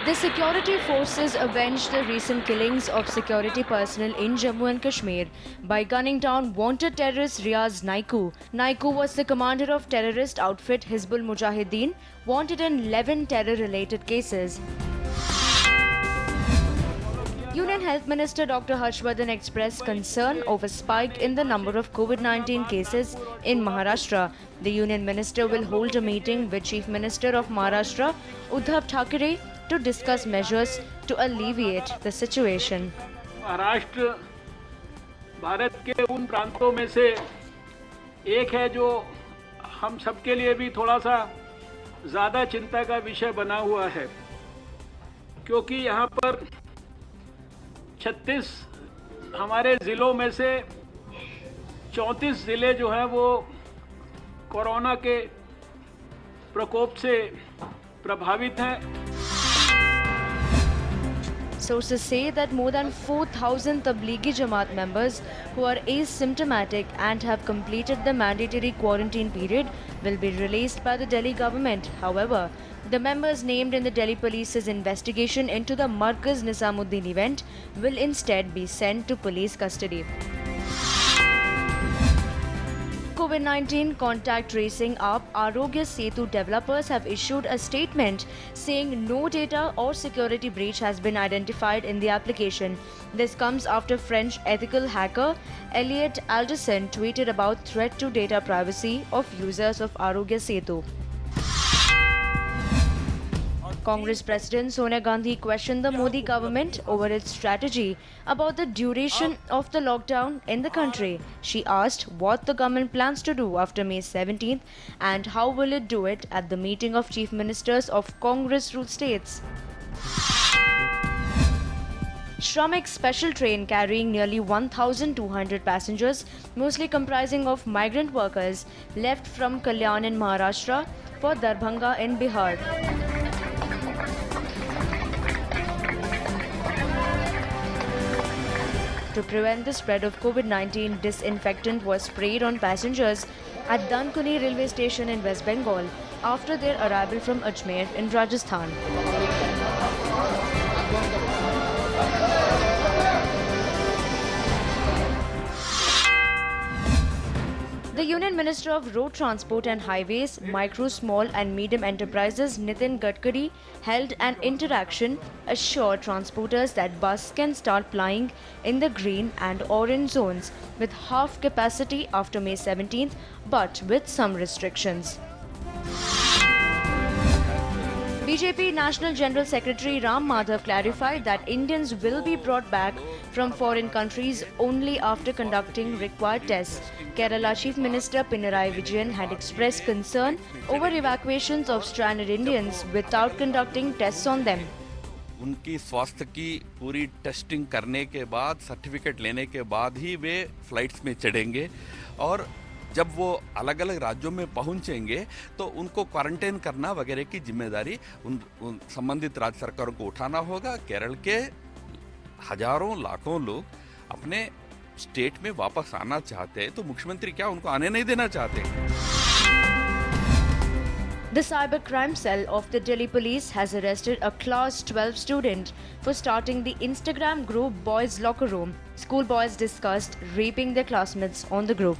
The security forces avenged the recent killings of security personnel in Jammu and Kashmir by gunning down wanted terrorist Riaz Naiku. Naiku was the commander of terrorist outfit Hizbul Mujahideen, wanted in 11 terror-related cases. Union Health Minister Dr. Harshvardhan expressed concern over spike in the number of COVID-19 cases in Maharashtra. The Union Minister will hold a meeting with Chief Minister of Maharashtra, Uddhav Thackeray, to discuss measures to alleviate the situation. Maharashtra Bharat के उन प्रांतों में से एक है जो हम सबके लिए भी थोड़ा सा ज़्यादा चिंता का विषय बना हुआ है, क्योंकि यहाँ पर 36 हमारे ज़िलों में से 34 ज़िले जो हैं वो कोरोना के प्रकोप से प्रभावित हैं। Sources say that more than 4,000 Tablighi Jamaat members who are asymptomatic and have completed the mandatory quarantine period will be released by the Delhi government. However, the members named in the Delhi police's investigation into the Markaz Nizamuddin event will instead be sent to police custody. COVID-19 contact tracing app Arogya Setu developers have issued a statement saying no data or security breach has been identified in the application. This comes after French ethical hacker Elliot Alderson tweeted about threat to data privacy of users of Arogya Setu. Congress President Sonia Gandhi questioned the Modi government over its strategy about the duration of the lockdown in the country. She asked what the government plans to do after May 17th and how will it do it at the meeting of chief ministers of Congress-ruled states. Shramik special train carrying nearly 1,200 passengers, mostly comprising of migrant workers, left from Kalyan in Maharashtra for Darbhanga in Bihar. To prevent the spread of COVID-19, disinfectant was sprayed on passengers at Dankuni railway station in West Bengal after their arrival from Ajmer in Rajasthan. The Union Minister of Road Transport and Highways, Micro, Small and Medium Enterprises Nitin Gadkari held an interaction, assured transporters that bus can start plying in the green and orange zones with half capacity after May 17th, but with some restrictions. BJP National General Secretary Ram Madhav clarified that Indians will be brought back from foreign countries only after conducting required tests. Kerala Chief Minister Pinarayi Vijayan had expressed concern over evacuations of stranded Indians without conducting tests on them. उनकी स्वास्थ्य की पूरी testing करने के बाद, certificate लेने के बाद ही वे फ्लाइट्स में चढ़ेंगे और जब वो अलग अलग राज्यों में पहुंचेंगे तो उनको क्वारंटाइन करना वगैरह की जिम्मेदारी उन संबंधित राज्य सरकारों को उठाना होगा। केरल के हजारों लाखों लोग अपने स्टेट में वापस आना चाहते हैं, तो मुख्यमंत्री क्या उनको आने नहीं देना चाहते? The cybercrime cell of the Delhi police has arrested a class 12 student for starting the Instagram group Boys Locker Room. Schoolboys discussed raping their classmates on the group.